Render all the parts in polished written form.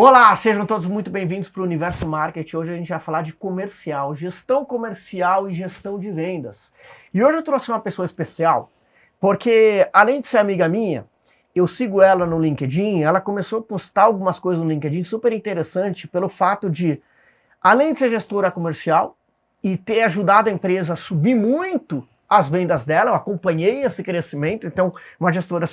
Olá, sejam todos muito bem-vindos para o Universo Marketing. Hoje a gente vai falar de comercial, gestão comercial e gestão de vendas. E hoje eu trouxe uma pessoa especial, porque além de ser amiga minha, eu sigo ela no LinkedIn, ela começou a postar algumas coisas no LinkedIn super interessante pelo fato de, além de ser gestora comercial e ter ajudado a empresa a subir muito as vendas dela, eu acompanhei esse crescimento, então uma gestora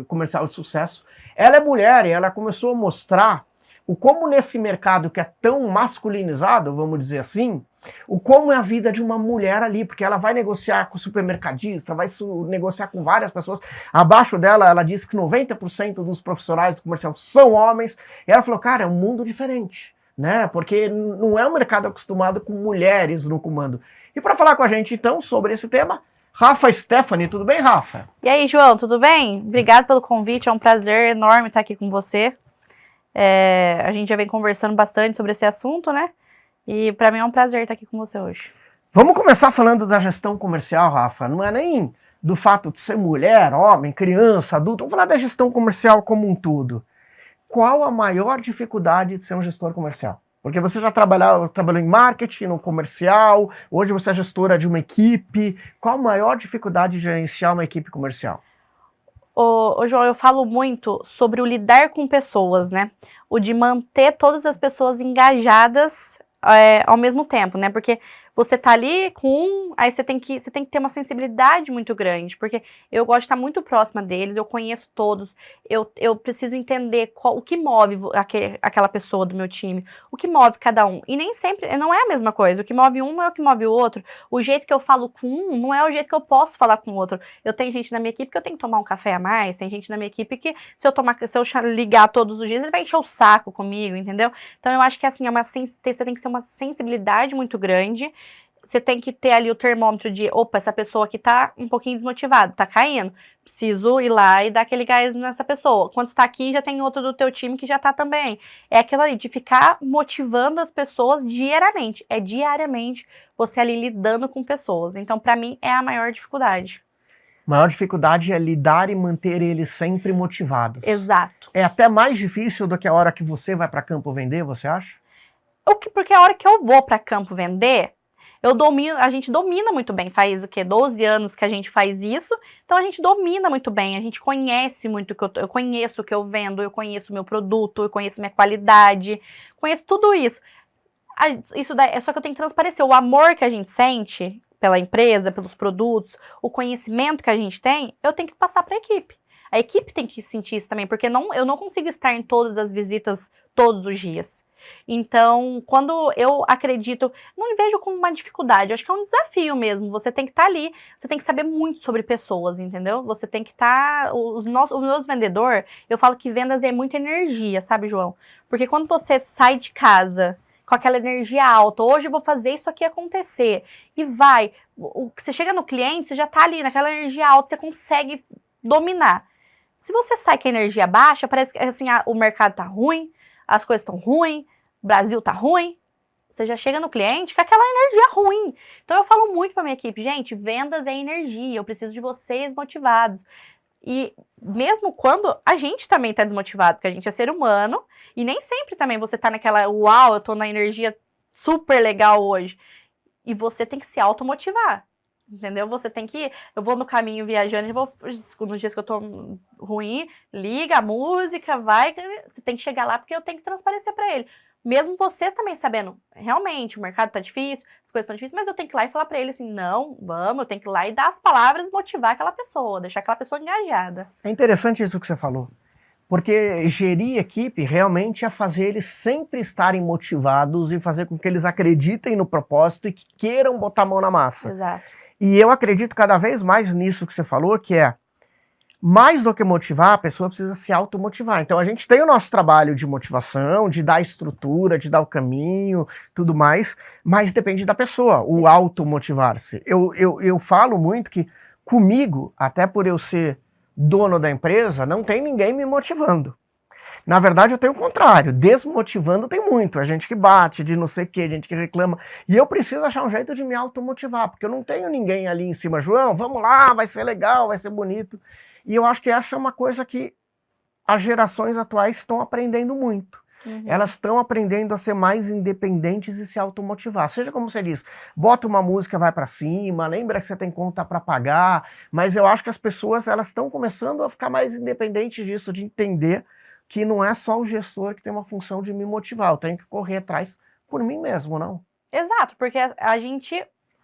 comercial de sucesso. Ela é mulher e ela começou a mostrar o como nesse mercado que é tão masculinizado, vamos dizer assim, o como é a vida de uma mulher ali, porque ela vai negociar com o supermercadista, vai negociar com várias pessoas. Abaixo dela, ela disse que 90% dos profissionais do comercial são homens. E ela falou, cara, é um mundo diferente, né? Porque não é um mercado acostumado com mulheres no comando. E para falar com a gente, então, sobre esse tema, Rafa Stephanie, tudo bem, Rafa? E aí, João, tudo bem? Obrigado pelo convite, é um prazer enorme estar aqui com você. A gente já vem conversando bastante sobre esse assunto, né? E para mim é um prazer estar aqui com você hoje. Vamos começar falando da gestão comercial, Rafa. Não é nem do fato de ser mulher, homem, criança, adulto. Vamos falar da gestão comercial como um todo. Qual a maior dificuldade de ser um gestor comercial? Porque você já trabalhou em marketing, no comercial, hoje você é gestora de uma equipe. Qual a maior dificuldade de gerenciar uma equipe comercial? Ô, João, eu falo muito sobre o lidar com pessoas, né? O de manter todas as pessoas engajadas ao mesmo tempo, né? Porque você tá ali aí você tem que ter uma sensibilidade muito grande, porque eu gosto de estar muito próxima deles, eu conheço todos, eu preciso entender o que move aquela pessoa do meu time, o que move cada um. E nem sempre, não é a mesma coisa, o que move um não é o que move o outro, o jeito que eu falo com um não é o jeito que eu posso falar com o outro. Eu tenho gente na minha equipe que eu tenho que tomar um café a mais, tem gente na minha equipe que se eu ligar todos os dias, ele vai encher o saco comigo, entendeu? Então eu acho que assim, você tem que ter uma sensibilidade muito grande. Você tem que ter ali o termômetro de, opa, essa pessoa aqui tá um pouquinho desmotivada, tá caindo. Preciso ir lá e dar aquele gás nessa pessoa. Quando está aqui, já tem outro do teu time que já tá também. É aquilo ali de ficar motivando as pessoas diariamente. É diariamente você ali lidando com pessoas. Então, para mim, é a maior dificuldade. A maior dificuldade é lidar e manter eles sempre motivados. Exato. É até mais difícil do que a hora que você vai para campo vender, você acha? Porque a hora que eu vou para campo vender, a gente domina muito bem, faz o quê? 12 anos que a gente faz isso, então a gente domina muito bem, a gente conhece muito, eu conheço o que eu vendo, eu conheço o meu produto, eu conheço minha qualidade, conheço tudo isso. Isso daí, só que eu tenho que transparecer o amor que a gente sente pela empresa, pelos produtos, o conhecimento que a gente tem, eu tenho que passar para a equipe. A equipe tem que sentir isso também, porque eu não consigo estar em todas as visitas todos os dias. Então, quando eu acredito, não vejo como uma dificuldade, eu acho que é um desafio mesmo. Você tem que estar ali, você tem que saber muito sobre pessoas, entendeu? Você tem que estar. Os meus vendedores, eu falo que vendas é muita energia, sabe, João? Porque quando você sai de casa com aquela energia alta, hoje eu vou fazer isso aqui acontecer, e vai. Você chega no cliente, você já tá ali naquela energia alta, você consegue dominar. Se você sai com a energia baixa, parece que assim, o mercado tá ruim, as coisas estão ruins, o Brasil tá ruim, você já chega no cliente com aquela energia ruim. Então eu falo muito pra minha equipe, gente, vendas é energia, eu preciso de vocês motivados. E mesmo quando a gente também tá desmotivado, porque a gente é ser humano, e nem sempre também você tá naquela, uau, eu tô na energia super legal hoje. E você tem que se automotivar. Entendeu? Você tem que. Eu vou no caminho viajando, nos dias que eu tô ruim, liga a música, vai. Você tem que chegar lá porque eu tenho que transparecer para ele. Mesmo você também sabendo, realmente, o mercado tá difícil, as coisas estão difíceis, mas eu tenho que ir lá e falar para ele assim: não, vamos, eu tenho que ir lá e dar as palavras, motivar aquela pessoa, deixar aquela pessoa engajada. É interessante isso que você falou. Porque gerir equipe realmente é fazer eles sempre estarem motivados e fazer com que eles acreditem no propósito e que queiram botar a mão na massa. Exato. E eu acredito cada vez mais nisso que você falou, que é mais do que motivar, a pessoa precisa se automotivar. Então a gente tem o nosso trabalho de motivação, de dar estrutura, de dar o caminho, tudo mais, mas depende da pessoa, o automotivar-se. Eu falo muito que comigo, até por eu ser dono da empresa, não tem ninguém me motivando. Na verdade, eu tenho o contrário. Desmotivando tem muito. A gente que bate, de não sei o que, gente que reclama. E eu preciso achar um jeito de me automotivar, porque eu não tenho ninguém ali em cima. João, vamos lá, vai ser legal, vai ser bonito. E eu acho que essa é uma coisa que as gerações atuais estão aprendendo muito. Elas estão aprendendo a ser mais independentes e se automotivar. Seja como você diz, bota uma música, vai para cima, lembra que você tem conta para pagar, mas eu acho que as pessoas elas estão começando a ficar mais independentes disso, de entender que não é só o gestor que tem uma função de me motivar, eu tenho que correr atrás por mim mesmo, não? Exato, porque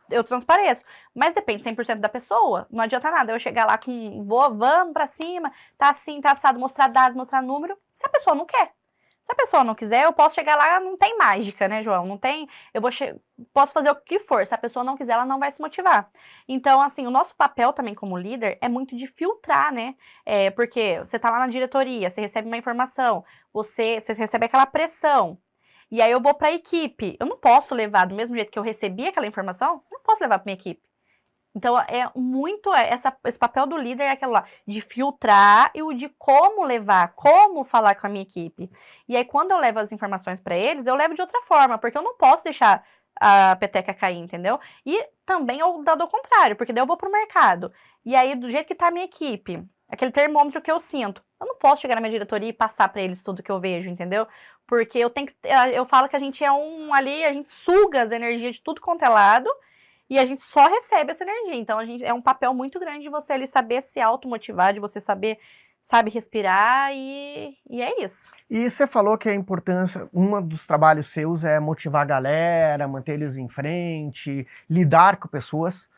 eu transpareço, mas depende 100% da pessoa. Não adianta nada eu chegar lá com, vamos pra cima, tá assim, tá assado, mostrar dados, mostrar número, se a pessoa não quer. Se a pessoa não quiser, eu posso chegar lá, não tem mágica, né, João? Não tem, posso fazer o que for, se a pessoa não quiser, ela não vai se motivar. Então, assim, o nosso papel também como líder é muito de filtrar, né? Porque você tá lá na diretoria, você recebe uma informação, você recebe aquela pressão, e aí eu vou para a equipe. Eu não posso levar do mesmo jeito que eu recebi aquela informação, não posso levar para minha equipe. Então, esse papel do líder é aquele lá, de filtrar e o de como levar, como falar com a minha equipe. E aí, quando eu levo as informações para eles, eu levo de outra forma, porque eu não posso deixar a peteca cair, entendeu? E também eu dado ao contrário, porque daí eu vou pro mercado. E aí, do jeito que tá a minha equipe, aquele termômetro que eu sinto, eu não posso chegar na minha diretoria e passar para eles tudo que eu vejo, entendeu? Porque eu falo que a gente a gente suga as energias de tudo quanto é lado, e a gente só recebe essa energia. Então, é um papel muito grande de você ali saber se automotivar, de você saber, sabe, respirar, e é isso. E você falou que a importância, um dos trabalhos seus é motivar a galera, manter eles em frente, lidar com pessoas.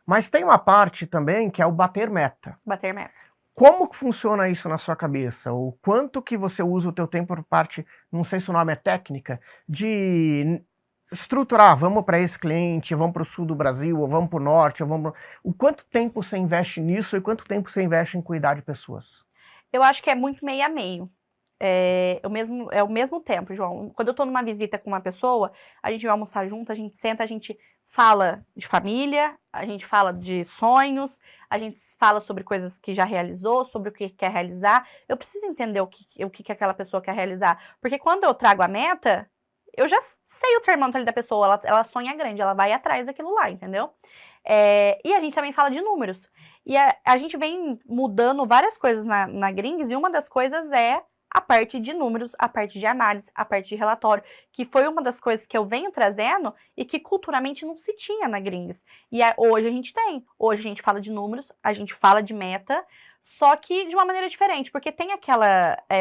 Mas tem uma parte também que é o bater meta. Bater meta. Como que funciona isso na sua cabeça? O quanto que você usa o teu tempo por parte, não sei se o nome é técnica, de estruturar, vamos para esse cliente, vamos para o sul do Brasil, ou vamos para o norte, o quanto tempo você investe nisso e quanto tempo você investe em cuidar de pessoas? Eu acho que é muito meio a meio. É o mesmo tempo, João. Quando eu tô numa visita com uma pessoa, a gente vai almoçar junto, a gente senta, a gente fala de família, a gente fala de sonhos, a gente fala sobre coisas que já realizou, sobre o que quer realizar. Eu preciso entender o que aquela pessoa quer realizar. Porque quando eu trago a meta, eu já sei o termômetro ali da pessoa, ela sonha grande, ela vai atrás daquilo lá, entendeu? E a gente também fala de números. E a gente vem mudando várias coisas na Grings, e uma das coisas é a parte de números, a parte de análise, a parte de relatório, que foi uma das coisas que eu venho trazendo e que culturalmente não se tinha na Grings. E hoje a gente tem. Hoje a gente fala de números, a gente fala de meta, só que de uma maneira diferente, porque tem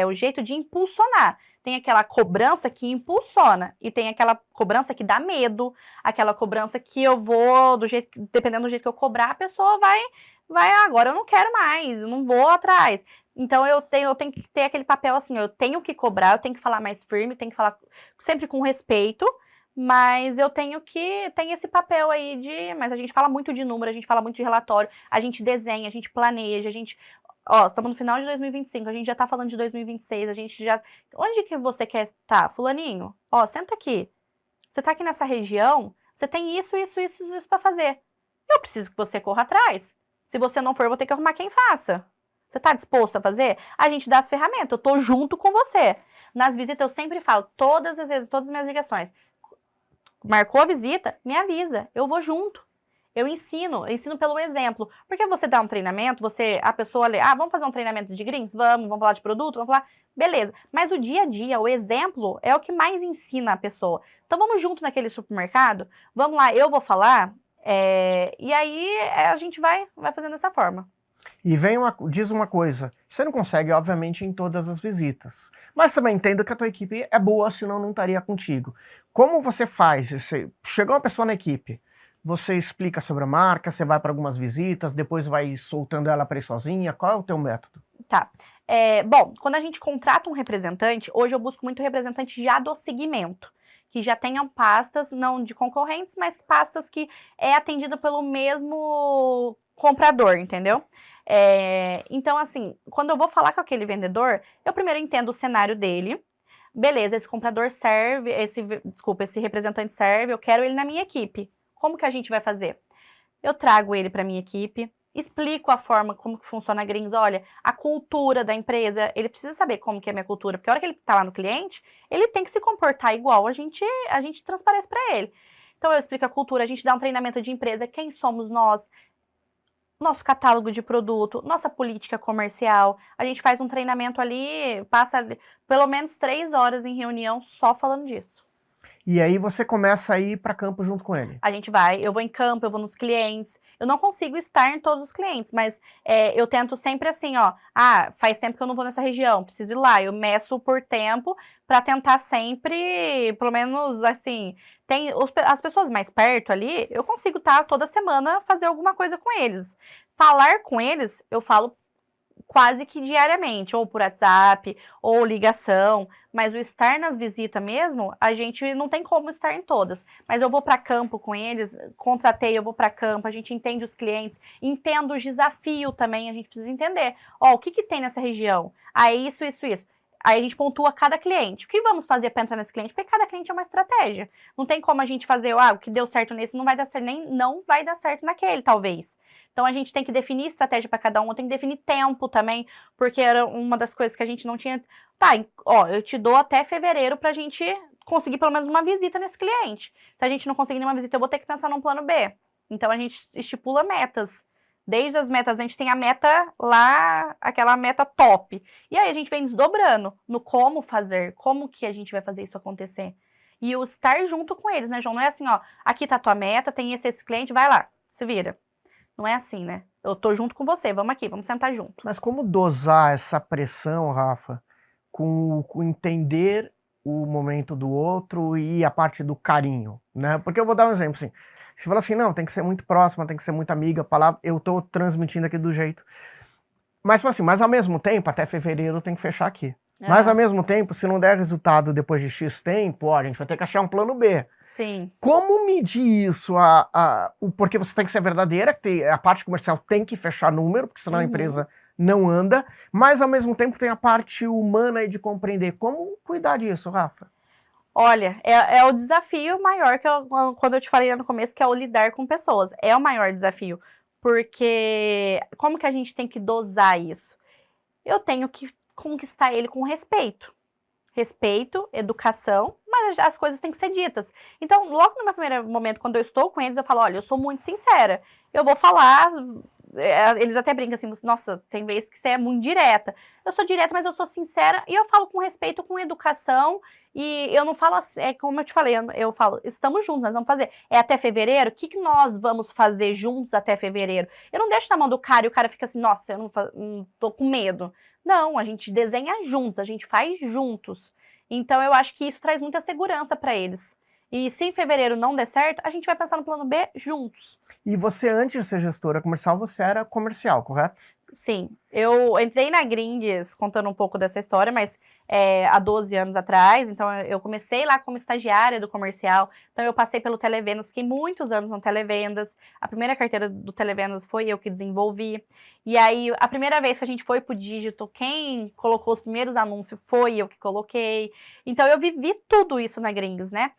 o jeito de impulsionar. Tem aquela cobrança que impulsiona e tem aquela cobrança que dá medo, aquela cobrança que eu vou, dependendo do jeito que eu cobrar, a pessoa vai, agora eu não quero mais, eu não vou atrás. Então eu tenho que ter aquele papel assim, eu tenho que cobrar, eu tenho que falar mais firme, tenho que falar sempre com respeito, mas eu tem esse papel aí mas a gente fala muito de número, a gente fala muito de relatório, a gente desenha, a gente planeja, estamos no final de 2025, a gente já tá falando de 2026, onde que você quer estar? Fulaninho, senta aqui, você tá aqui nessa região, você tem isso pra fazer, eu preciso que você corra atrás, se você não for, eu vou ter que arrumar quem faça. Você tá disposto a fazer? A gente dá as ferramentas, eu tô junto com você. Nas visitas eu sempre falo, todas as vezes, todas as minhas ligações, marcou a visita, me avisa, eu vou junto. Eu ensino pelo exemplo. Porque você dá um treinamento, a pessoa lê, vamos fazer um treinamento de greens? Vamos falar de produto? Vamos falar? Beleza. Mas o dia a dia, o exemplo, é o que mais ensina a pessoa. Então vamos junto naquele supermercado, vamos lá, eu vou falar, e aí a gente vai fazendo dessa forma. E diz uma coisa, você não consegue, obviamente, em todas as visitas. Mas também entendo que a tua equipe é boa, senão não estaria contigo. Como você faz? Chegou uma pessoa na equipe, você explica sobre a marca, você vai para algumas visitas, depois vai soltando ela para ir sozinha, qual é o teu método? Tá. Bom, quando a gente contrata um representante, hoje eu busco muito representante já do segmento, que já tenham pastas, não de concorrentes, mas pastas que é atendida pelo mesmo comprador, entendeu? Então, assim, quando eu vou falar com aquele vendedor, eu primeiro entendo o cenário dele. Beleza, esse comprador serve, esse representante serve, eu quero ele na minha equipe. Como que a gente vai fazer? Eu trago ele para minha equipe, explico a forma como que funciona a Grings, olha, a cultura da empresa, ele precisa saber como que é a minha cultura, porque a hora que ele tá lá no cliente, ele tem que se comportar igual, a gente transparece para ele. Então eu explico a cultura, a gente dá um treinamento de empresa, quem somos nós, nosso catálogo de produto, nossa política comercial. A gente faz um treinamento ali, passa pelo menos 3 horas em reunião só falando disso. E aí você começa a ir para campo junto com ele. A gente vai, eu vou em campo, eu vou nos clientes. Eu não consigo estar em todos os clientes, mas eu tento sempre assim, ó. Faz tempo que eu não vou nessa região, preciso ir lá. Eu meço por tempo para tentar sempre, pelo menos assim, as pessoas mais perto ali, eu consigo estar toda semana fazer alguma coisa com eles. Falar com eles, eu falo quase que diariamente, ou por WhatsApp, ou ligação, mas o estar nas visitas mesmo, a gente não tem como estar em todas, mas eu vou para campo com eles, contratei, eu vou para campo, a gente entende os clientes, entendo os desafios também, a gente precisa entender, o que que tem nessa região? Isso, isso, isso. Aí a gente pontua cada cliente. O que vamos fazer para entrar nesse cliente? Porque cada cliente é uma estratégia. Não tem como a gente fazer, o que deu certo nesse não vai dar certo, nem não vai dar certo naquele, talvez. Então a gente tem que definir estratégia para cada um, tem que definir tempo também, porque era uma das coisas que a gente não tinha. Eu te dou até fevereiro pra gente conseguir pelo menos uma visita nesse cliente. Se a gente não conseguir nenhuma visita, eu vou ter que pensar num plano B. Então a gente estipula metas. Desde as metas, a gente tem a meta lá, aquela meta top. E aí a gente vem desdobrando no como fazer, como que a gente vai fazer isso acontecer. E o estar junto com eles, né, João? Não é assim, aqui tá a tua meta, tem esse cliente, vai lá, se vira. Não é assim, né? Eu tô junto com você, vamos aqui, vamos sentar junto. Mas como dosar essa pressão, Rafa, com entender o momento do outro e a parte do carinho, né? Porque eu vou dar um exemplo, assim. Se fala assim, não, tem que ser muito próxima, tem que ser muito amiga, a palavra, eu tô transmitindo aqui do jeito. Mas assim, mas ao mesmo tempo, até fevereiro tem que fechar aqui. Mas ao mesmo tempo, se não der resultado depois de X tempo, a gente vai ter que achar um plano B. Sim. Como medir isso? Porque você tem que ser verdadeira, a parte comercial tem que fechar número, porque senão a empresa não anda, mas ao mesmo tempo tem a parte humana aí de compreender. Como cuidar disso, Rafa? Olha, é o desafio maior quando eu te falei no começo, que é o lidar com pessoas. É o maior desafio, porque como que a gente tem que dosar isso? Eu tenho que conquistar ele com respeito. Respeito, educação, mas as coisas têm que ser ditas. Então, logo no meu primeiro momento, quando eu estou com eles, eu falo, olha, eu sou muito sincera. Eu vou falar, eles até brincam assim, nossa, tem vezes que você é muito direta. Eu sou direta, mas eu sou sincera e eu falo com respeito, com educação. E eu não falo assim, como eu te falei, eu falo, estamos juntos, nós vamos fazer. É até fevereiro? O que nós vamos fazer juntos até fevereiro? Eu não deixo na mão do cara e o cara fica assim, nossa, eu não tô com medo. Não, a gente desenha juntos, a gente faz juntos. Então eu acho que isso traz muita segurança para eles. E se em fevereiro não der certo, a gente vai pensar no plano B juntos. E você, antes de ser gestora comercial, você era comercial, correto? Sim, eu entrei na Grindrs, contando um pouco dessa história, mas há 12 anos atrás, então eu comecei lá como estagiária do comercial, então eu passei pelo Televendas, fiquei muitos anos no Televendas, a primeira carteira do Televendas foi eu que desenvolvi, e aí a primeira vez que a gente foi pro dígito, quem colocou os primeiros anúncios foi eu que coloquei, então eu vivi tudo isso na Grindrs, né,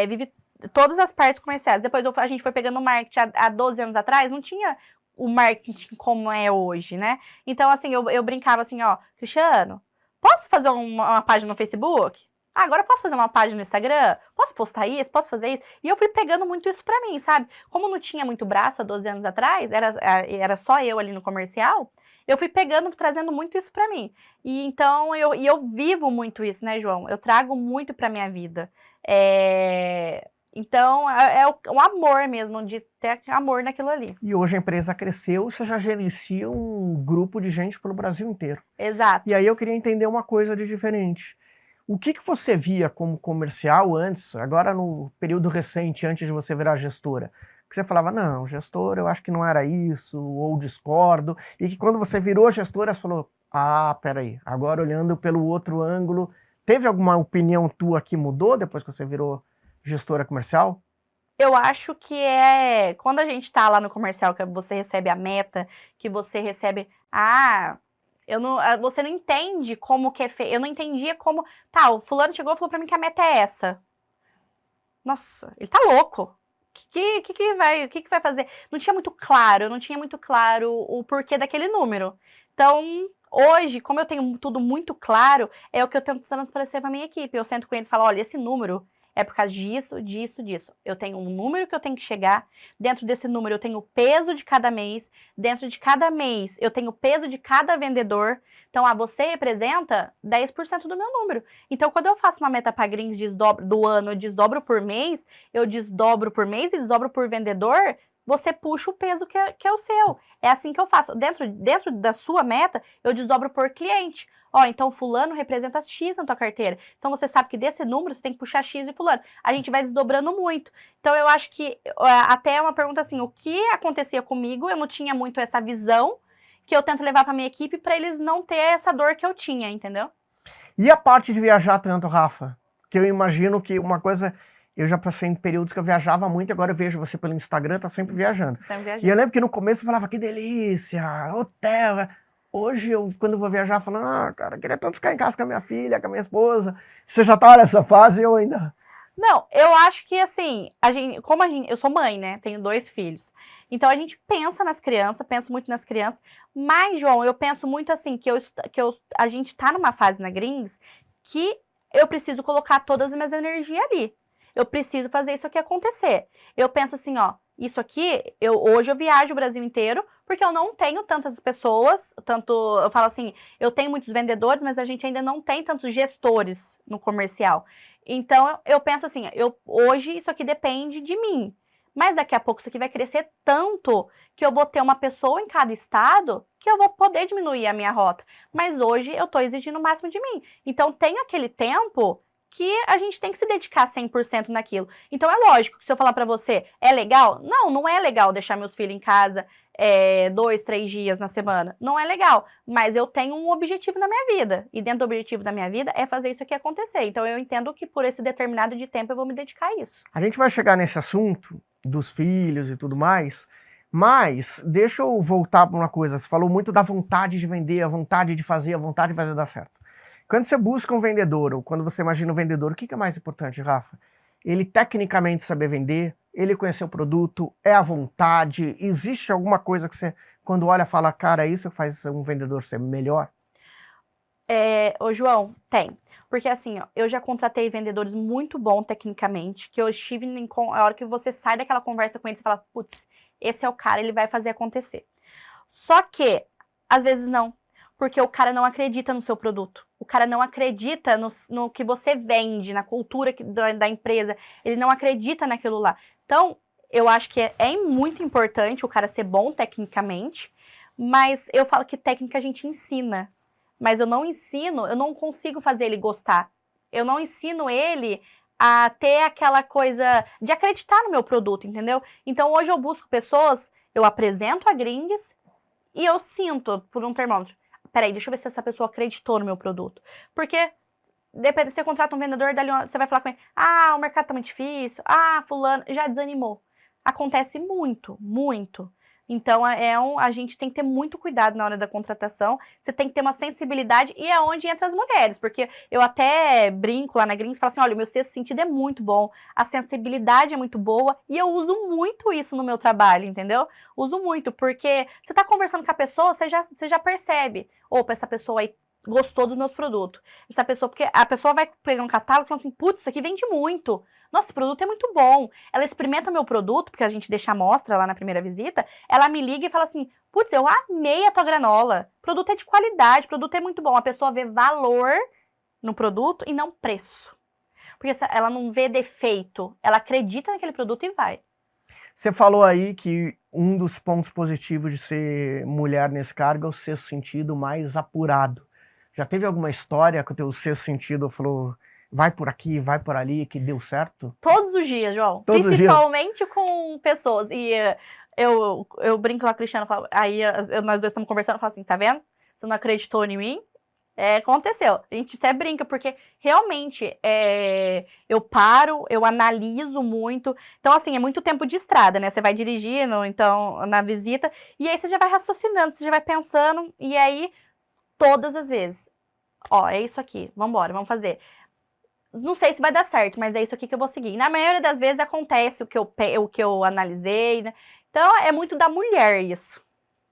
vivi todas as partes comerciais, depois a gente foi pegando marketing há 12 anos atrás, não tinha o marketing como é hoje, né? Então, assim, eu brincava assim, Cristiano, posso fazer uma página no Facebook? Agora posso fazer uma página no Instagram? Posso postar isso? Posso fazer isso? E eu fui pegando muito isso pra mim, sabe? Como não tinha muito braço há 12 anos atrás, era só eu ali no comercial, eu fui pegando, trazendo muito isso pra mim. E então, eu vivo muito isso, né, João? Eu trago muito pra minha vida. Então, é o amor mesmo, de ter amor naquilo ali. E hoje a empresa cresceu, você já gerencia um grupo de gente pelo Brasil inteiro. Exato. E aí eu queria entender uma coisa de diferente. O que você via como comercial antes, agora no período recente, antes de você virar gestora? Que você falava, não, gestora, eu acho que não era isso, ou discordo. E que quando você virou gestora, você falou, peraí, agora olhando pelo outro ângulo, teve alguma opinião tua que mudou depois que você virou gestora comercial? Eu acho que quando a gente tá lá no comercial, que você recebe a meta, que você recebe, você não entende como que é feito, eu não entendia como, o fulano chegou e falou pra mim que a meta é essa. Nossa, ele tá louco. O que vai fazer? Não tinha muito claro, eu não tinha muito claro o porquê daquele número. Então, hoje, como eu tenho tudo muito claro, é o que eu tento transparecer pra minha equipe. Eu sento com eles e falo, olha, esse número É por causa disso, disso, disso. Eu tenho um número que eu tenho que chegar, dentro desse número eu tenho o peso de cada mês, dentro de cada mês eu tenho o peso de cada vendedor. Então, você representa 10% do meu número. Então, quando eu faço uma meta para greens do ano, eu desdobro por mês e desdobro por vendedor, você puxa o peso que é o seu. É assim que eu faço. Dentro da sua meta, eu desdobro por cliente. Ó, então fulano representa X na tua carteira. Então você sabe que desse número você tem que puxar X de fulano. A gente vai desdobrando muito. Então eu acho que até é uma pergunta assim, o que acontecia comigo? Eu não tinha muito essa visão que eu tento levar para minha equipe para eles não ter essa dor que eu tinha, entendeu? E a parte de viajar tanto, Rafa? Que eu imagino que uma coisa... Eu já passei em períodos que eu viajava muito, agora eu vejo você pelo Instagram, tá sempre viajando. Sempre viajando. E eu lembro que no começo eu falava, que delícia, hotel. Hoje, quando eu vou viajar, eu falo, cara, eu queria tanto ficar em casa com a minha filha, com a minha esposa. Você já tá nessa fase, eu ainda... Não, eu acho que assim, eu sou mãe, né? Tenho 2 filhos. Então a gente pensa nas crianças, penso muito nas crianças, mas, João, eu penso muito assim, a gente tá numa fase na Greens que eu preciso colocar todas as minhas energias ali. Eu preciso fazer isso aqui acontecer. Eu penso assim, ó, isso aqui, hoje eu viajo o Brasil inteiro, porque eu não tenho tantas pessoas, eu falo assim, eu tenho muitos vendedores, mas a gente ainda não tem tantos gestores no comercial. Então, eu penso assim, hoje isso aqui depende de mim, mas daqui a pouco isso aqui vai crescer tanto que eu vou ter uma pessoa em cada estado que eu vou poder diminuir a minha rota. Mas hoje eu estou exigindo o máximo de mim. Então, tem aquele tempo que a gente tem que se dedicar 100% naquilo. Então, é lógico que se eu falar pra você, é legal? Não, não é legal deixar meus filhos em casa 2, 3 dias na semana. Não é legal, mas eu tenho um objetivo na minha vida. E dentro do objetivo da minha vida é fazer isso aqui acontecer. Então, eu entendo que por esse determinado de tempo eu vou me dedicar a isso. A gente vai chegar nesse assunto dos filhos e tudo mais, mas deixa eu voltar para uma coisa. Você falou muito da vontade de vender, a vontade de fazer dar certo. Quando você busca um vendedor, ou quando você imagina um vendedor, o que é mais importante, Rafa? Ele tecnicamente saber vender, ele conhecer o produto, é a vontade, existe alguma coisa que você, quando olha, fala, cara, isso faz um vendedor ser melhor? Ô João, tem. Porque assim, ó, eu já contratei vendedores muito bons tecnicamente, que eu estive a hora que você sai daquela conversa com eles e fala, putz, esse é o cara, ele vai fazer acontecer. Só que, às vezes não. Porque o cara não acredita no seu produto. O cara não acredita no que você vende, na cultura da empresa. Ele não acredita naquilo lá. Então, eu acho que é muito importante o cara ser bom tecnicamente, mas eu falo que técnica a gente ensina. Mas eu não consigo fazer ele gostar. Eu não ensino ele a ter aquela coisa de acreditar no meu produto, entendeu? Então, hoje eu busco pessoas, eu apresento a Grings e eu sinto por um termômetro. Peraí, deixa eu ver se essa pessoa acreditou no meu produto. Porque, depende, você contrata um vendedor, você vai falar com ele, o mercado tá muito difícil, fulano, já desanimou. Acontece muito, muito. Então, a gente tem que ter muito cuidado na hora da contratação, você tem que ter uma sensibilidade, e é onde entra as mulheres, porque eu até brinco lá na Grings e falo assim, olha, o meu sexto sentido é muito bom, a sensibilidade é muito boa, e eu uso muito isso no meu trabalho, entendeu? Uso muito, porque você tá conversando com a pessoa, você já percebe, opa, essa pessoa aí gostou dos meus produtos. Porque a pessoa vai pegar um catálogo e fala assim, putz, isso aqui vende muito. Nossa, esse produto é muito bom. Ela experimenta o meu produto, porque a gente deixa a amostra lá na primeira visita, ela me liga e fala assim, putz, eu amei a tua granola. O produto é de qualidade, o produto é muito bom. A pessoa vê valor no produto e não preço. Porque ela não vê defeito, ela acredita naquele produto e vai. Você falou aí que um dos pontos positivos de ser mulher nesse cargo é o sexto sentido mais apurado. Já teve alguma história que o teu sexto sentido falou, vai por aqui, vai por ali, que deu certo? Todos os dias, João. Todos Principalmente com pessoas. E eu brinco com a Cristiana, aí nós dois estamos conversando, eu falo assim, tá vendo? Você não acreditou em mim? Aconteceu. A gente até brinca, porque realmente eu paro, eu analiso muito. Então, assim, é muito tempo de estrada, né? Você vai dirigindo, então, na visita, e aí você já vai raciocinando, você já vai pensando, e aí, todas as vezes, é isso aqui, vambora, vamos fazer. Não sei se vai dar certo, mas é isso aqui que eu vou seguir. Na maioria das vezes acontece o que eu analisei, né? Então, é muito da mulher isso.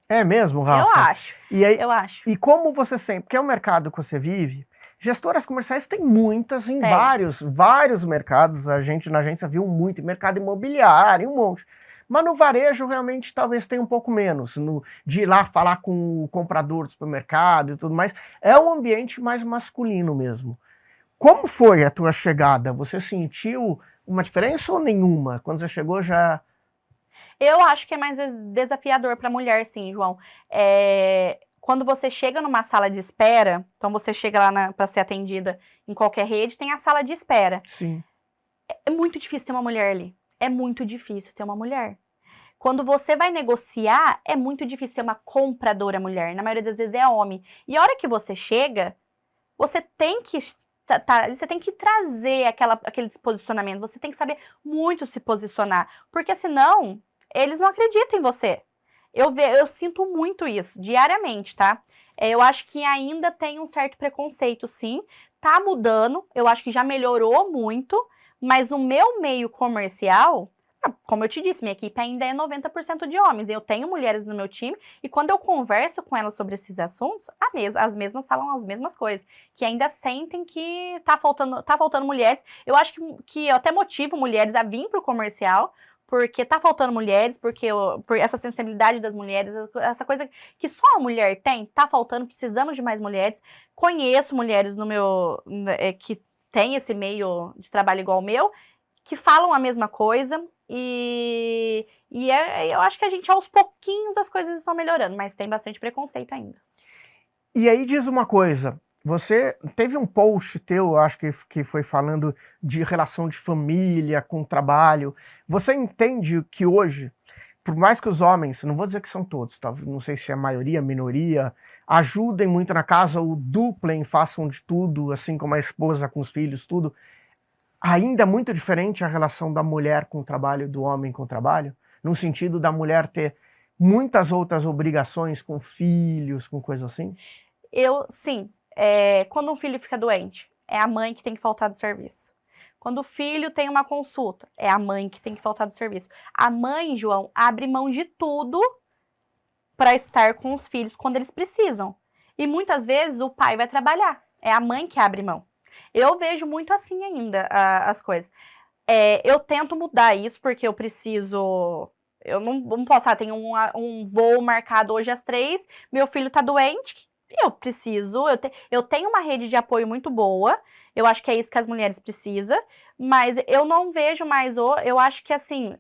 É mesmo, Rafa? Eu acho, e aí, eu acho. E como você sempre, porque é o mercado que você vive, Gestoras comerciais tem muitas em Tem. vários mercados. A gente na agência viu muito, mercado imobiliário, um monte. Mas no varejo realmente talvez tenha um pouco menos, de ir lá falar com o comprador do supermercado e tudo mais. É um ambiente mais masculino mesmo. Como foi a tua chegada? Você sentiu uma diferença ou nenhuma? Quando você chegou já... Eu acho que é mais desafiador para mulher, sim, João. Quando você chega numa sala de espera, então você chega lá para ser atendida em qualquer rede, tem a sala de espera. Sim. É muito difícil ter uma mulher ali. É muito difícil ter uma mulher. Quando você vai negociar, é muito difícil ser uma compradora mulher. Na maioria das vezes é homem. E a hora que você chega, você tem que você tem que trazer aquele posicionamento. Você tem que saber muito se posicionar. Porque senão, eles não acreditam em você. Eu sinto muito isso, diariamente, tá? Eu acho que ainda tem um certo preconceito, sim. Tá mudando, eu acho que já melhorou muito. Mas no meu meio comercial, como eu te disse, minha equipe ainda é 90% de homens. Eu tenho mulheres no meu time e quando eu converso com elas sobre esses assuntos, as mesmas falam as mesmas coisas. Que ainda sentem que tá faltando mulheres. Eu acho que eu até motivo mulheres a vir pro comercial, porque tá faltando mulheres, por essa sensibilidade das mulheres, essa coisa que só a mulher tem, tá faltando, precisamos de mais mulheres. Conheço mulheres que tem esse meio de trabalho igual o meu, que falam a mesma coisa eu acho que a gente, aos pouquinhos, as coisas estão melhorando, mas tem bastante preconceito ainda. E aí diz uma coisa, você teve um post teu, acho que foi falando de relação de família com trabalho. Você entende que hoje, por mais que os homens, não vou dizer que são todos, tá? Não sei se é maioria, minoria, ajudem muito na casa, ou duplem, façam de tudo, assim como a esposa com os filhos, tudo. Ainda é muito diferente a relação da mulher com o trabalho e do homem com o trabalho, no sentido da mulher ter muitas outras obrigações com filhos, com coisas assim? Sim, quando um filho fica doente, é a mãe que tem que faltar do serviço. Quando o filho tem uma consulta, é a mãe que tem que faltar do serviço. A mãe, João, abre mão de tudo para estar com os filhos quando eles precisam. E muitas vezes o pai vai trabalhar, é a mãe que abre mão. Eu vejo muito assim ainda as coisas. Eu tento mudar isso porque eu preciso... Eu não posso, tem um voo marcado hoje às 3, meu filho tá doente, eu preciso... Eu tenho uma rede de apoio muito boa, eu acho que é isso que as mulheres precisam, mas eu não vejo mais... Eu acho que, assim,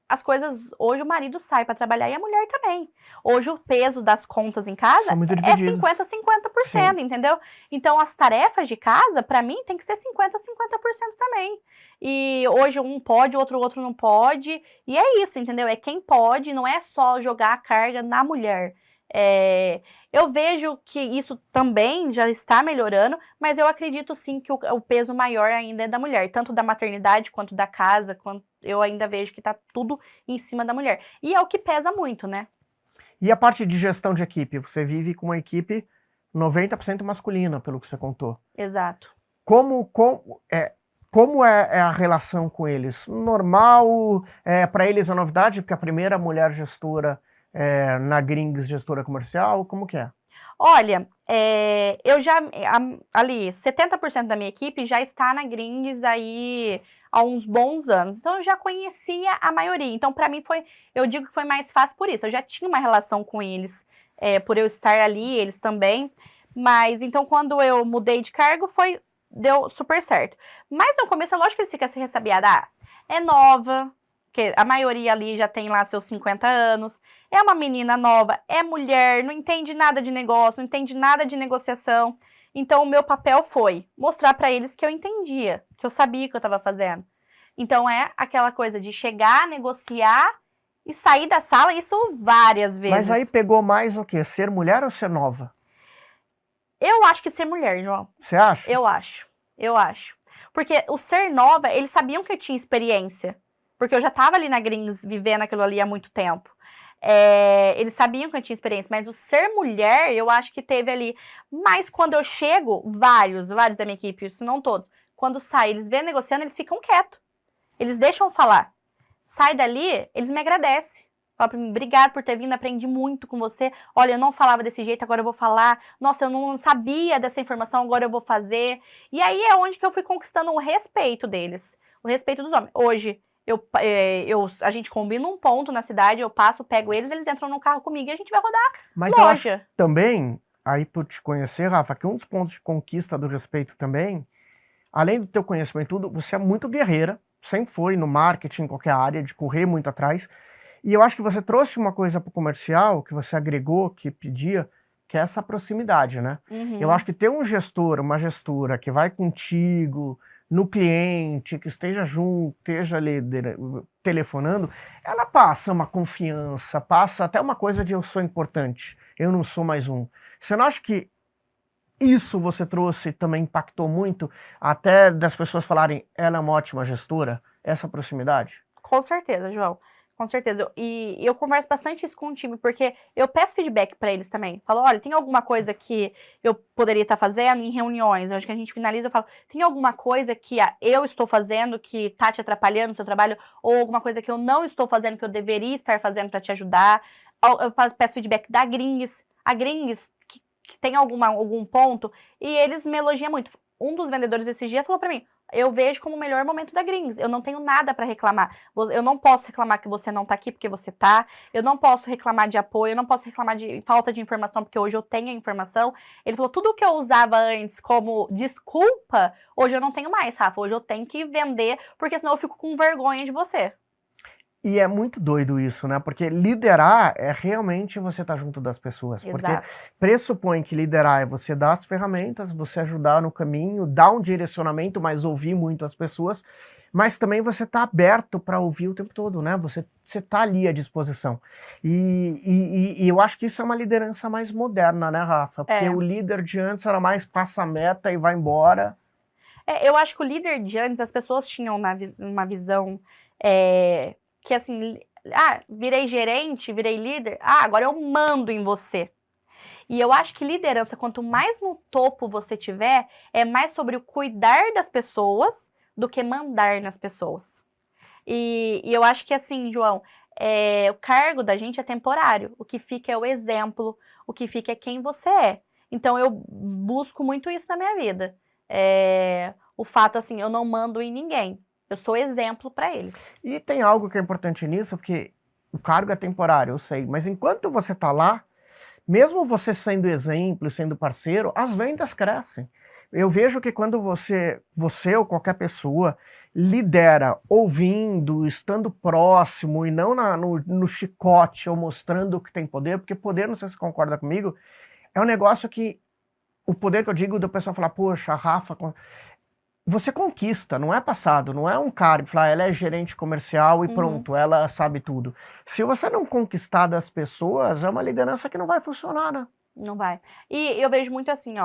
as coisas... Hoje o marido sai para trabalhar e a mulher também. Hoje o peso das contas em casa é 50-50%, entendeu? Então as tarefas de casa, para mim, tem que ser 50-50% também. E hoje um pode, o outro não pode. E é isso, entendeu? É quem pode, não é só jogar a carga na mulher. Eu vejo que isso também já está melhorando, mas eu acredito sim que o peso maior ainda é da mulher, tanto da maternidade quanto da casa, eu ainda vejo que está tudo em cima da mulher. E é o que pesa muito, né? E a parte de gestão de equipe? Você vive com uma equipe 90% masculina, pelo que você contou. Exato. Como é a relação com eles? Normal? Para eles é novidade? Porque a primeira mulher gestora na Grings, gestora comercial, como que é? Olha, ali, 70% da minha equipe já está na Grings aí há uns bons anos. Então, eu já conhecia a maioria. Então, para mim, eu digo que foi mais fácil por isso. Eu já tinha uma relação com eles, por eu estar ali, eles também. Mas, então, quando eu mudei de cargo, deu super certo. Mas, no começo, é lógico que eles ficam assim, ressabiados. É nova, porque a maioria ali já tem lá seus 50 anos, é uma menina nova, é mulher, não entende nada de negócio, não entende nada de negociação. Então, o meu papel foi mostrar para eles que eu entendia, que eu sabia o que eu estava fazendo. Então, é aquela coisa de chegar, negociar e sair da sala, isso várias vezes. Mas aí pegou mais o quê? Ser mulher ou ser nova? Eu acho que ser mulher, João. Você acha? Eu acho. Porque o ser nova, eles sabiam que eu tinha experiência. Porque eu já estava ali na Grings, vivendo aquilo ali há muito tempo. Eles sabiam que eu tinha experiência, mas o ser mulher, eu acho que teve ali. Mas quando eu chego, vários da minha equipe, se não todos, quando saem, eles vêm negociando, eles ficam quietos. Eles deixam eu falar. Sai dali, eles me agradecem. Fala pra mim, obrigado por ter vindo, aprendi muito com você. Olha, eu não falava desse jeito, agora eu vou falar. Nossa, eu não sabia dessa informação, agora eu vou fazer. E aí é onde que eu fui conquistando o respeito deles, o respeito dos homens. Hoje, a gente combina um ponto na cidade, eu passo, pego eles, eles entram no carro comigo e a gente vai rodar Mas eu acho loja. também, aí por te conhecer, Rafa, que um dos pontos de conquista do respeito também, além do teu conhecimento e tudo, você é muito guerreira, sempre foi no marketing, em qualquer área, de correr muito atrás. E eu acho que você trouxe uma coisa para o comercial, que você agregou, que pedia, que é essa proximidade, né? Eu acho que ter um gestor, uma gestora que vai contigo no cliente, que esteja junto, esteja ali telefonando, ela passa uma confiança, passa até uma coisa de eu sou importante, eu não sou mais um. Você não acha que isso você trouxe também impactou muito, até das pessoas falarem, ela é uma ótima gestora, essa proximidade? Com certeza, João. Com certeza. E eu converso bastante isso com o time, porque eu peço feedback pra eles também. Falo, olha, tem alguma coisa que eu poderia estar fazendo em reuniões? Eu acho que a gente finaliza, eu falo, tem alguma coisa que eu estou fazendo que tá te atrapalhando no seu trabalho? Ou alguma coisa que eu não estou fazendo que eu deveria estar fazendo pra te ajudar? Eu peço feedback da Grings. A Grings, que tem algum ponto, e eles me elogiam muito. Um dos vendedores esses dias falou pra mim, eu vejo como o melhor momento da Grings. Eu não tenho nada para reclamar. Eu não posso reclamar que você não tá aqui porque você tá. Eu não posso reclamar de apoio. Eu não posso reclamar de falta de informação porque hoje eu tenho a informação. Ele falou, tudo que eu usava antes como desculpa, hoje eu não tenho mais, Rafa. Hoje eu tenho que vender porque senão eu fico com vergonha de você. E é muito doido isso, né? Porque liderar é realmente você estar junto das pessoas. Exato. Porque pressupõe que liderar é você dar as ferramentas, você ajudar no caminho, dar um direcionamento, mas ouvir muito as pessoas. Mas também você está aberto para ouvir o tempo todo, né? Você está ali à disposição. E eu acho que isso é uma liderança mais moderna, né, Rafa? Porque o líder de antes era mais passa a meta e vai embora. Eu acho que o líder de antes, as pessoas tinham uma visão que assim, virei gerente, virei líder, agora eu mando em você. E eu acho que liderança, quanto mais no topo você tiver, é mais sobre o cuidar das pessoas do que mandar nas pessoas. E eu acho que assim, João, o cargo da gente é temporário. O que fica é o exemplo, o que fica é quem você é. Então eu busco muito isso na minha vida. O fato, assim, eu não mando em ninguém. Eu sou exemplo para eles. E tem algo que é importante nisso, porque o cargo é temporário, eu sei, mas enquanto você está lá, mesmo você sendo exemplo, sendo parceiro, as vendas crescem. Eu vejo que quando você ou qualquer pessoa lidera ouvindo, estando próximo e não no chicote ou mostrando que tem poder, porque poder, não sei se você concorda comigo, é um negócio que, o poder que eu digo do pessoal falar, poxa, a Rafa, você conquista, não é passado, não é um cara que fala, ela é gerente comercial e pronto, ela sabe tudo. Se você não conquistar das pessoas, é uma liderança que não vai funcionar, né? Não vai. E eu vejo muito assim,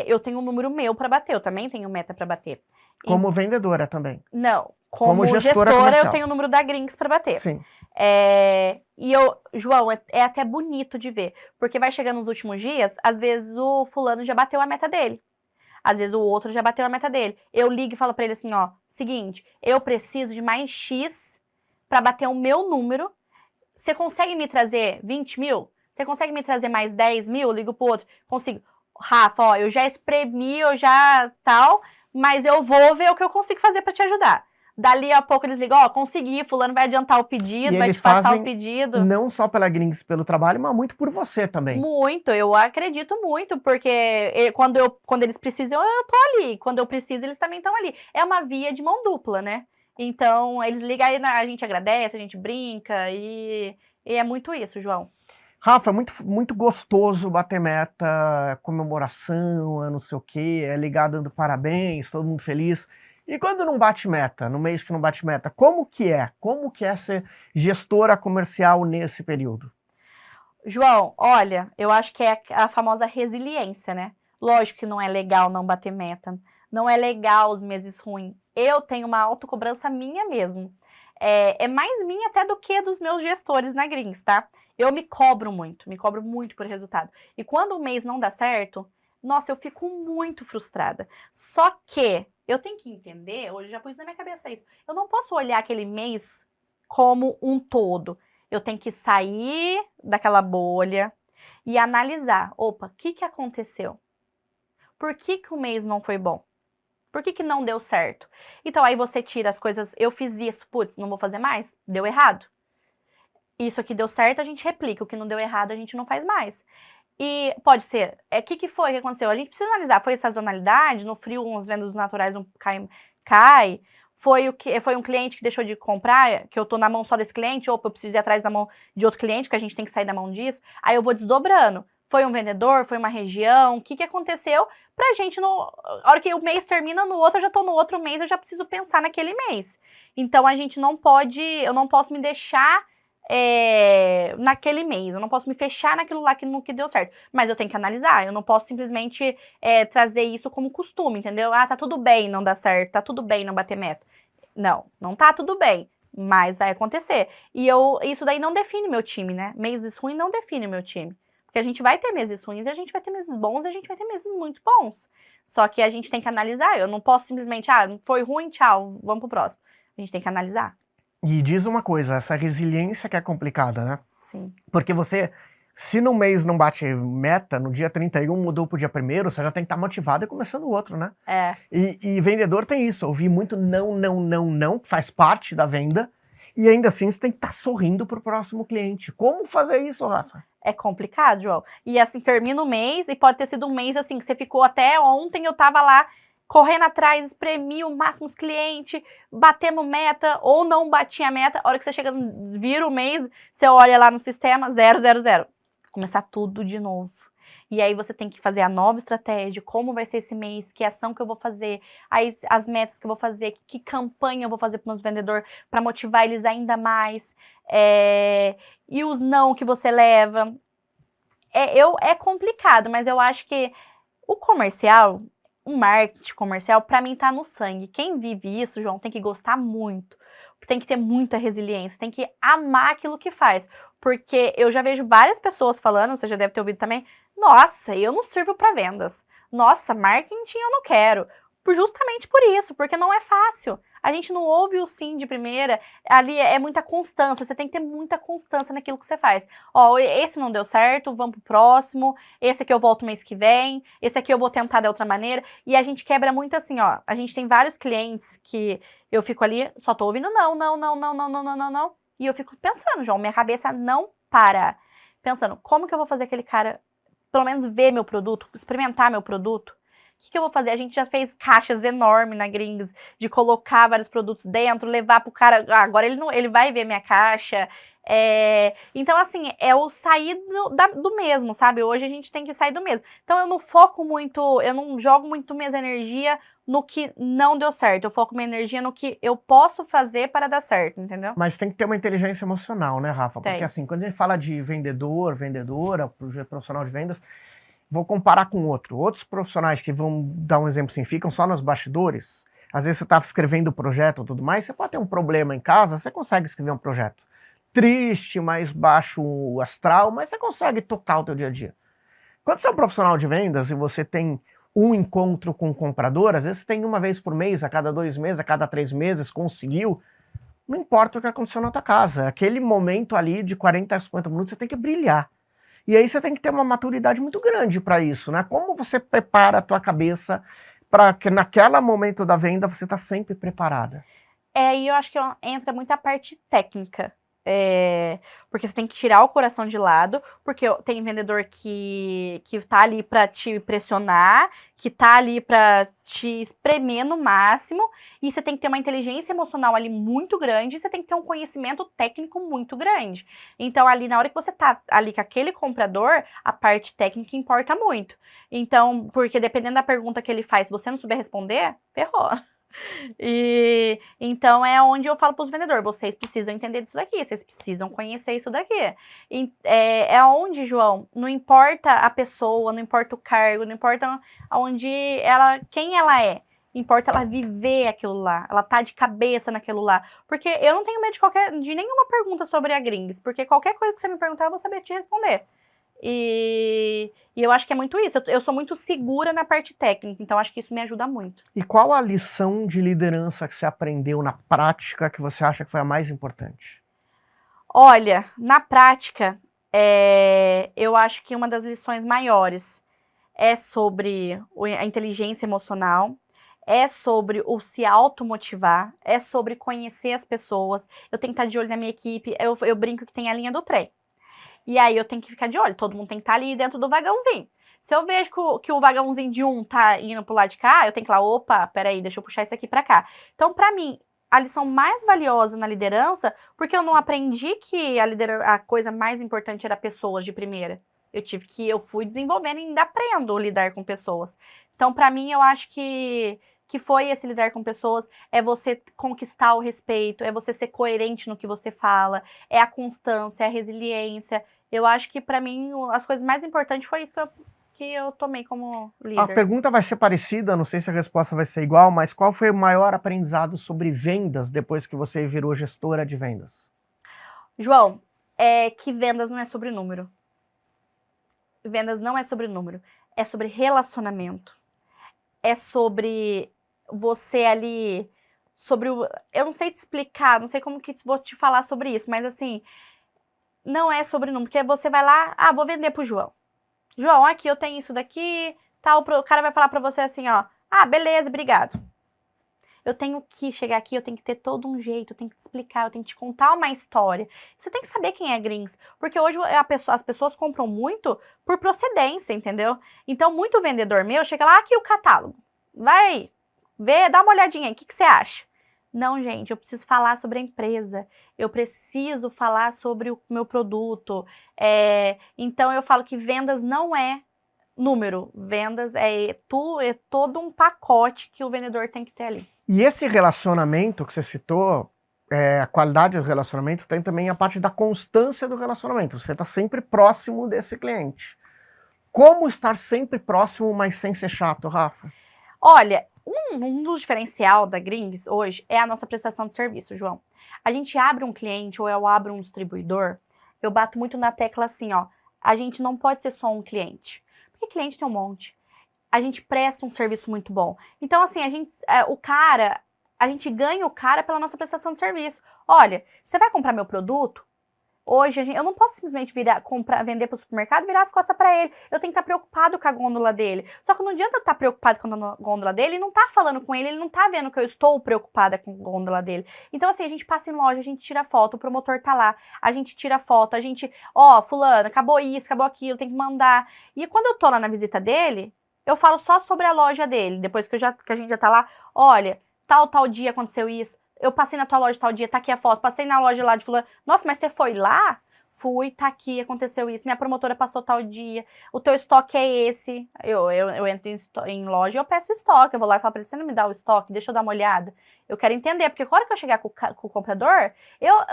eu tenho um número meu para bater, eu também tenho meta para bater. Como vendedora também. Não, como gestora eu tenho o número da Grings para bater. Sim. João, é até bonito de ver, porque vai chegando nos últimos dias, às vezes o fulano já bateu a meta dele. Às vezes o outro já bateu a meta dele. Eu ligo e falo pra ele assim, seguinte, eu preciso de mais X pra bater o meu número. Você consegue me trazer 20 mil? Você consegue me trazer mais 10 mil? Eu ligo pro outro. Consigo. Rafa, eu já espremi, eu já tal, mas eu vou ver o que eu consigo fazer pra te ajudar. Dali a pouco eles ligam, consegui, fulano vai adiantar o pedido, vai te passar o pedido. Não só pela Grings, pelo trabalho, mas muito por você também. Muito, eu acredito muito, porque quando eles precisam, eu tô ali. Quando eu preciso, eles também estão ali. É uma via de mão dupla, né? Então, eles ligam aí, a gente agradece, a gente brinca, e é muito isso, João. Rafa, muito, muito gostoso bater meta, comemoração, não sei o quê, ligar dando parabéns, todo mundo feliz. E quando não bate meta, no mês que não bate meta, como que é? Como que é ser gestora comercial nesse período? João, olha, eu acho que é a famosa resiliência, né? Lógico que não é legal não bater meta, não é legal os meses ruins. Eu tenho uma autocobrança minha mesmo. É mais minha até do que dos meus gestores na Grings, tá? Eu me cobro muito por resultado. E quando o mês não dá certo, nossa, eu fico muito frustrada. Só que eu tenho que entender, hoje já pus na minha cabeça isso, eu não posso olhar aquele mês como um todo. Eu tenho que sair daquela bolha e analisar. Opa, o que aconteceu? Por que o mês não foi bom? Por que não deu certo? Então, aí você tira as coisas, eu fiz isso, putz, não vou fazer mais? Deu errado. Isso aqui deu certo, a gente replica. O que não deu errado, a gente não faz mais. E pode ser, o que foi que aconteceu? A gente precisa analisar, foi sazonalidade? No frio, as vendas naturais não cai? Foi um cliente que deixou de comprar, que eu tô na mão só desse cliente? Opa, eu preciso ir atrás da mão de outro cliente, porque a gente tem que sair da mão disso. Aí eu vou desdobrando. Foi um vendedor? Foi uma região? O que aconteceu? Pra gente, a hora que o mês termina, no outro, eu já tô no outro mês, eu já preciso pensar naquele mês. Então, a gente não pode, eu não posso me deixar naquele mês, eu não posso me fechar naquilo lá que deu certo, mas eu tenho que analisar, eu não posso simplesmente trazer isso como costume, entendeu? Ah, tá tudo bem não dar certo, tá tudo bem não bater meta. Não tá tudo bem, mas vai acontecer. E isso daí não define meu time, né? Meses ruins não define meu time. Porque a gente vai ter meses ruins, e a gente vai ter meses bons, e a gente vai ter meses muito bons. Só que a gente tem que analisar, eu não posso simplesmente, foi ruim, tchau, vamos pro próximo. A gente tem que analisar. E diz uma coisa, essa resiliência que é complicada, né? Sim. Porque você, se no mês não bate meta, no dia 31 mudou pro dia 1º, você já tem que estar motivado e começando o outro, né? E vendedor tem isso, ouvir muito não, que faz parte da venda, e ainda assim você tem que estar sorrindo pro próximo cliente. Como fazer isso, Rafa? É complicado, João. E assim, termina o mês, e pode ter sido um mês assim, que você ficou até ontem, eu tava lá, correndo atrás, espremi o máximo os clientes, batemos meta ou não batia a meta. A hora que você chega, vira o mês, você olha lá no sistema, 0, 0, 0. Começar tudo de novo. E aí você tem que fazer a nova estratégia, como vai ser esse mês, que ação que eu vou fazer, aí as metas que eu vou fazer, que campanha eu vou fazer para os vendedores para motivar eles ainda mais. E os não que você leva. É complicado, mas eu acho que o comercial, o marketing comercial, para mim, tá no sangue. Quem vive isso, João, tem que gostar muito. Tem que ter muita resiliência, tem que amar aquilo que faz. Porque eu já vejo várias pessoas falando, você já deve ter ouvido também, nossa, eu não sirvo para vendas. Nossa, marketing eu não quero. Justamente por isso, porque não é fácil. A gente não ouve o sim de primeira, ali é muita constância, você tem que ter muita constância naquilo que você faz. Ó, esse não deu certo, vamos pro próximo, esse aqui eu volto mês que vem, esse aqui eu vou tentar de outra maneira, e a gente quebra muito assim, ó, a gente tem vários clientes que eu fico ali, só tô ouvindo não, e eu fico pensando, João, minha cabeça não para, pensando, como que eu vou fazer aquele cara, pelo menos ver meu produto, experimentar meu produto? O que eu vou fazer? A gente já fez caixas enormes na Gringos, de colocar vários produtos dentro, levar pro cara, agora ele vai ver minha caixa. Então, assim, é o sair do mesmo, sabe? Hoje a gente tem que sair do mesmo. Então, eu não foco muito, eu não jogo muito minha energia no que não deu certo. Eu foco minha energia no que eu posso fazer para dar certo, entendeu? Mas tem que ter uma inteligência emocional, né, Rafa? Porque Tem. assim, quando a gente fala de vendedor, vendedora, profissional de vendas, vou comparar com outros profissionais que vão dar um exemplo assim, ficam só nos bastidores. Às vezes você está escrevendo o projeto e tudo mais, você pode ter um problema em casa, você consegue escrever um projeto triste, mais baixo astral, mas você consegue tocar o teu dia a dia. Quando você é um profissional de vendas e você tem um encontro com o comprador, às vezes você tem uma vez por mês, a cada 2 meses, a cada 3 meses, conseguiu, não importa o que aconteceu na tua casa, aquele momento ali de 40 a 50 minutos você tem que brilhar. E aí você tem que ter uma maturidade muito grande para isso, né? Como você prepara a tua cabeça para que naquele momento da venda você tá sempre preparada? E eu acho que entra muito a parte técnica. Porque você tem que tirar o coração de lado, porque tem vendedor que tá ali para te pressionar, que tá ali para te espremer no máximo, e você tem que ter uma inteligência emocional ali muito grande, e você tem que ter um conhecimento técnico muito grande. Então, ali, na hora que você tá ali com aquele comprador, a parte técnica importa muito. Então, porque dependendo da pergunta que ele faz, se você não souber responder, ferrou. Então é onde eu falo para os vendedores, vocês precisam entender disso daqui, vocês precisam conhecer isso daqui. É onde, João, não importa a pessoa, não importa o cargo, não importa quem ela é, importa ela viver aquilo lá, ela tá de cabeça naquilo lá. Porque eu não tenho medo de nenhuma pergunta sobre a Gringos, porque qualquer coisa que você me perguntar eu vou saber te responder. E eu acho que é muito isso. Eu sou muito segura na parte técnica, então acho que isso me ajuda muito. E qual a lição de liderança que você aprendeu na prática que você acha que foi a mais importante? Olha, na prática, eu acho que uma das lições maiores é sobre a inteligência emocional, é sobre o se automotivar, é sobre conhecer as pessoas. Eu tenho que estar de olho na minha equipe, eu brinco que tem a linha do trem. E aí eu tenho que ficar de olho, todo mundo tem que estar ali dentro do vagãozinho. Se eu vejo que o vagãozinho de um tá indo pro lado de cá, eu tenho que ir lá, opa, peraí, deixa eu puxar isso aqui pra cá. Então, pra mim, a lição mais valiosa na liderança, porque eu não aprendi que a coisa mais importante era pessoas de primeira. Eu fui desenvolvendo e ainda aprendo a lidar com pessoas. Então, pra mim, eu acho que foi esse lidar com pessoas, é você conquistar o respeito, é você ser coerente no que você fala, é a constância, é a resiliência. Eu acho que pra mim as coisas mais importantes foi isso que eu tomei como A líder. pergunta vai ser parecida, não sei se a resposta vai ser igual, mas qual foi o maior aprendizado sobre vendas depois que você virou gestora de vendas? João, é que vendas não é sobre número. Vendas não é sobre número, é sobre relacionamento. É sobre você ali, eu não sei te explicar, não sei como que vou te falar sobre isso, mas assim, não é sobre número, porque você vai lá, vou vender pro João. João, aqui eu tenho isso daqui, tal, o cara vai falar pra você assim, ó, beleza, obrigado. Eu tenho que chegar aqui, eu tenho que ter todo um jeito, eu tenho que te explicar, eu tenho que te contar uma história. Você tem que saber quem é Grins, porque hoje as pessoas compram muito por procedência, entendeu? Então, muito vendedor meu chega lá, aqui o catálogo, vai ver, dá uma olhadinha aí, o que você acha? Não, gente, eu preciso falar sobre a empresa, eu preciso falar sobre o meu produto. Então, eu falo que vendas não é número, vendas é todo um pacote que o vendedor tem que ter ali. E esse relacionamento que você citou, a qualidade do relacionamento, tem também a parte da constância do relacionamento. Você está sempre próximo desse cliente. Como estar sempre próximo, mas sem ser chato, Rafa? Olha, um dos diferencial da Grings hoje é a nossa prestação de serviço, João. A gente abre um cliente ou eu abro um distribuidor, eu bato muito na tecla assim, ó, a gente não pode ser só um cliente, porque cliente tem um monte. A gente presta um serviço muito bom. Então, assim, a gente ganha o cara pela nossa prestação de serviço. Olha, você vai comprar meu produto? Hoje, eu não posso simplesmente vender para o supermercado e virar as costas para ele. Eu tenho que estar preocupado com a gôndola dele. Só que não adianta eu estar preocupado com a gôndola dele e não estar falando com ele não está vendo que eu estou preocupada com a gôndola dele. Então, assim, a gente passa em loja, a gente tira foto, o promotor tá lá, a gente tira foto, a gente, fulano, acabou isso, acabou aquilo, tem que mandar. E quando eu tô lá na visita dele, eu falo só sobre a loja dele, depois que a gente já tá lá, olha, tal dia aconteceu isso, eu passei na tua loja tal dia, tá aqui a foto, passei na loja lá de fulano, nossa, mas você foi lá? Fui, tá aqui, aconteceu isso, minha promotora passou tal dia, o teu estoque é esse, eu entro em loja e eu peço estoque, eu vou lá e falo pra ele, você não me dá o estoque, deixa eu dar uma olhada, eu quero entender, porque na hora que eu chegar com o comprador,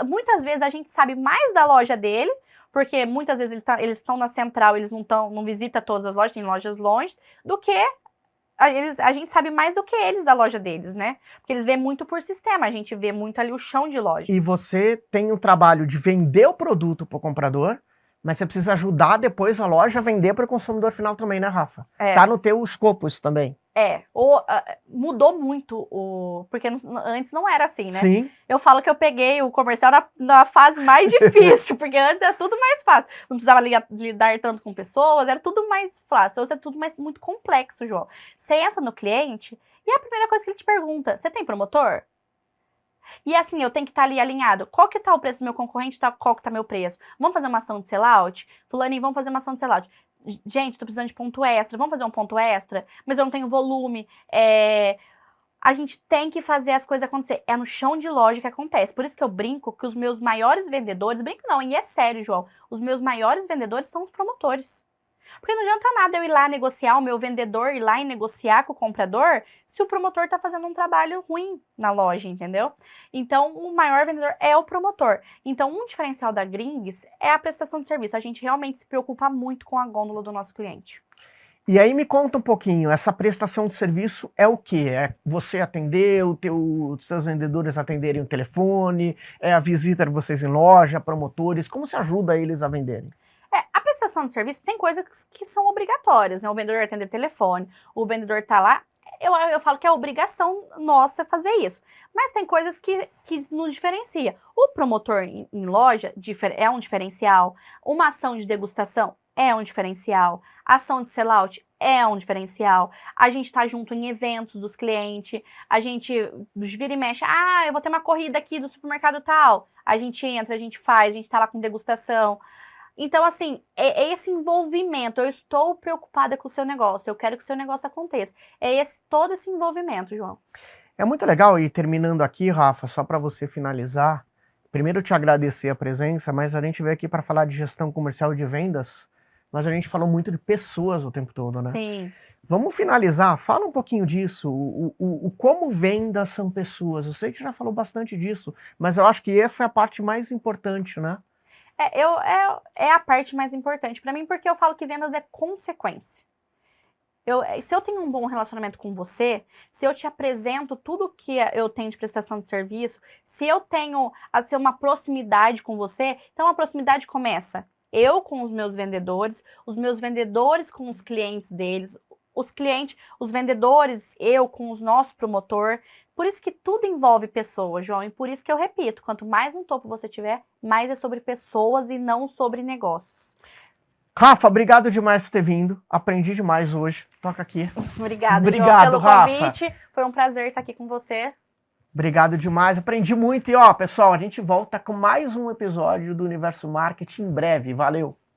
muitas vezes a gente sabe mais da loja dele, porque muitas vezes eles estão na central, eles não visitam todas as lojas, tem lojas longe, do que a gente sabe mais do que eles da loja deles, né? Porque eles veem muito por sistema, a gente vê muito ali o chão de loja. E você tem o trabalho de vender o produto para o comprador, mas você precisa ajudar depois a loja a vender para o consumidor final também, né, Rafa? Tá no teu escopo isso também. Mudou muito porque antes não era assim, né? Sim. Eu falo que eu peguei o comercial na fase mais difícil, porque antes era tudo mais fácil. Não precisava lidar tanto com pessoas, era tudo mais fácil. Hoje é tudo muito complexo, João. Você entra no cliente e a primeira coisa que ele te pergunta, você tem promotor? E assim, eu tenho que estar ali alinhado. Qual que tá o preço do meu concorrente, qual que tá meu preço? Vamos fazer uma ação de sellout? Fulaninho, vamos fazer uma ação de sellout. Gente, tô precisando de ponto extra, vamos fazer um ponto extra? Mas eu não tenho volume. A gente tem que fazer as coisas acontecer. É no chão de loja que acontece. Por isso que eu brinco que os meus maiores vendedores, brinco não, e é sério, João, os meus maiores vendedores são os promotores. Porque não adianta nada eu ir lá negociar, o meu vendedor ir lá e negociar com o comprador, se o promotor está fazendo um trabalho ruim na loja, entendeu? Então, o maior vendedor é o promotor. Então, um diferencial da Grings é a prestação de serviço. A gente realmente se preocupa muito com a gôndola do nosso cliente. E aí me conta um pouquinho, essa prestação de serviço é o quê? É você atender, os seus vendedores atenderem o telefone, é a visita de vocês em loja, promotores, como você ajuda eles a venderem? A prestação de serviço tem coisas que são obrigatórias, né? O vendedor atender telefone, o vendedor tá lá, Eu falo que é obrigação nossa fazer isso. Mas tem coisas que nos diferencia. O promotor em loja é um diferencial. Uma ação de degustação é um diferencial. A ação de sellout é um diferencial. A gente tá junto em eventos dos clientes. A gente vira e mexe. Ah, eu vou ter uma corrida aqui do supermercado tal. A gente entra, a gente faz, a gente tá lá com degustação. Então, assim, é esse envolvimento. Eu estou preocupada com o seu negócio. Eu quero que o seu negócio aconteça. Todo esse envolvimento, João. É muito legal, e terminando aqui, Rafa, só para você finalizar, primeiro te agradecer a presença, mas a gente veio aqui para falar de gestão comercial e de vendas, mas a gente falou muito de pessoas o tempo todo, né? Sim. Vamos finalizar, fala um pouquinho disso, o como vendas são pessoas. Eu sei que você já falou bastante disso, mas eu acho que essa é a parte mais importante, né? É a parte mais importante para mim, porque eu falo que vendas é consequência. Se eu tenho um bom relacionamento com você, se eu te apresento tudo que eu tenho de prestação de serviço, se eu tenho uma proximidade com você, então a proximidade começa eu com os meus vendedores com os clientes deles, os vendedores, eu com os nossos promotor. Por isso que tudo envolve pessoas, João, e por isso que eu repito, quanto mais no topo você tiver, mais é sobre pessoas e não sobre negócios. Rafa, obrigado demais por ter vindo. Aprendi demais hoje. Toca aqui. Obrigado, João, pelo convite. Foi um prazer estar aqui com você. Obrigado demais. Aprendi muito. E ó, pessoal, a gente volta com mais um episódio do Universo Marketing em breve. Valeu!